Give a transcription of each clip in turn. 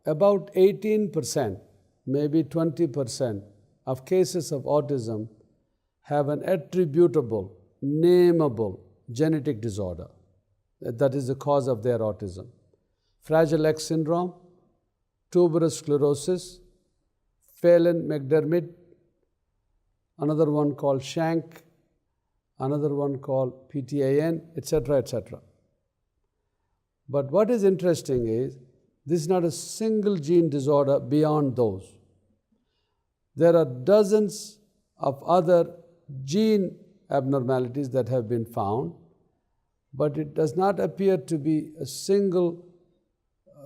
about 18%, maybe 20% of cases of autism have an attributable, nameable genetic disorder. That is the cause of their autism. Fragile X syndrome, tuberous sclerosis, Phelan-McDermid, another one called Shank, another one called PTAN, etc., etc. But what is interesting is, this is not a single gene disorder beyond those. There are dozens of other gene abnormalities that have been found, but it does not appear to be a single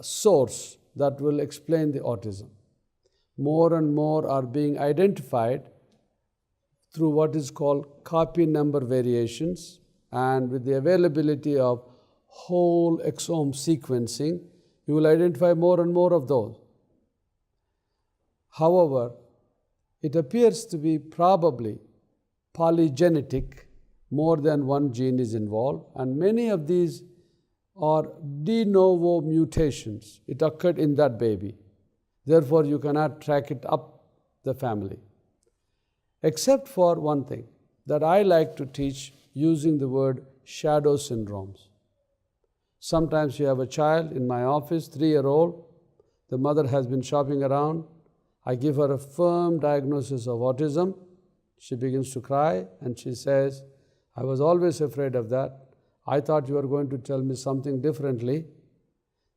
source that will explain the autism. More and more are being identified through what is called copy number variations, and with the availability of whole exome sequencing, you will identify more and more of those. However, it appears to be probably polygenetic, more than one gene is involved, and many of these are de novo mutations. It occurred in that baby. Therefore, you cannot track it up the family. Except for one thing that I like to teach using the word shadow syndromes. Sometimes you have a child in my office, 3-year-old, the mother has been shopping around. I give her a firm diagnosis of autism. She begins to cry and she says, I was always afraid of that. I thought you were going to tell me something differently.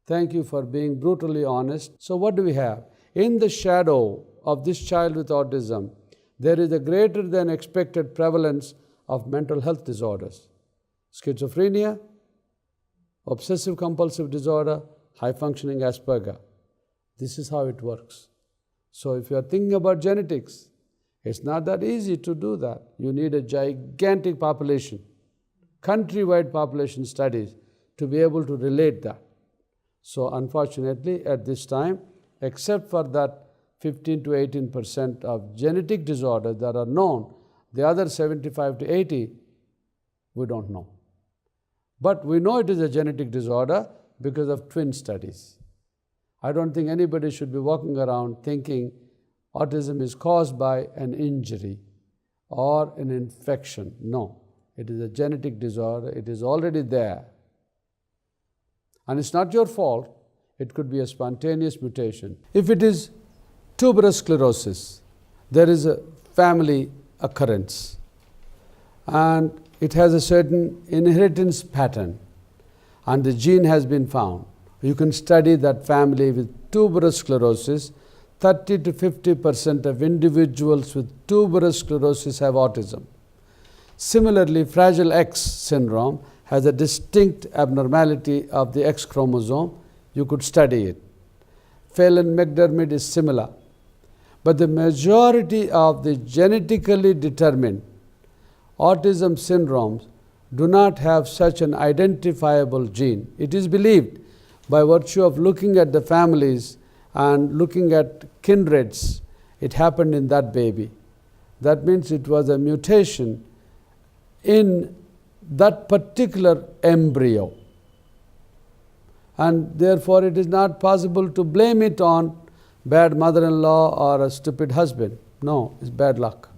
Thank you for being brutally honest. So what do we have? In the shadow of this child with autism, there is a greater than expected prevalence of mental health disorders. Schizophrenia, obsessive compulsive disorder, high functioning Asperger. This is how it works. So if you are thinking about genetics, it's not that easy to do that. You need a gigantic population, countrywide population studies to be able to relate that. So unfortunately, at this time, except for that 15 to 18% of genetic disorders that are known, the other 75 to 80, we don't know. But we know it is a genetic disorder because of twin studies. I don't think anybody should be walking around thinking autism is caused by an injury or an infection. No, it is a genetic disorder. It is already there. And it's not your fault. It could be a spontaneous mutation. If it is tuberous sclerosis, there is a family occurrence and it has a certain inheritance pattern and the gene has been found. You can study that family with tuberous sclerosis. 30 to 50% of individuals with tuberous sclerosis have autism. Similarly, Fragile X syndrome has a distinct abnormality of the X chromosome. You could study it. Phelan-McDermid is similar. But the majority of the genetically determined autism syndromes do not have such an identifiable gene. It is believed, by virtue of looking at the families and looking at kindreds, it happened in that baby. That means it was a mutation in that particular embryo. And therefore, it is not possible to blame it on bad mother-in-law or a stupid husband. No, it's bad luck.